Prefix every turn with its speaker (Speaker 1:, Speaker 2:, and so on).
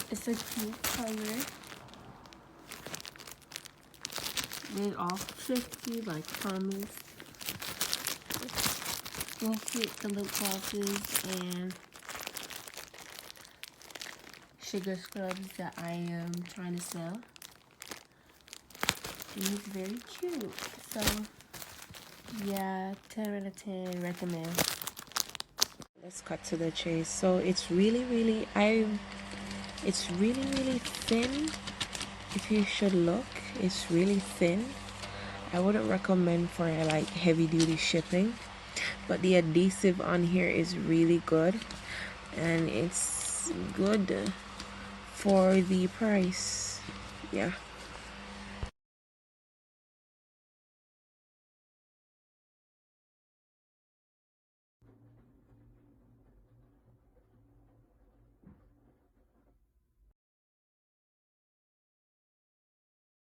Speaker 1: It's a cute color. They all thrifty, like promise. Will fit the lip glosses and sugar scrubs that I am trying to sell. And it's very cute. So yeah, 10 out of 10 recommend. Let's cut to the chase. So it's really thin. If you should look, it's really thin. I wouldn't recommend for like heavy duty shipping, but the adhesive on here is really good, and it's good for the price. Yeah.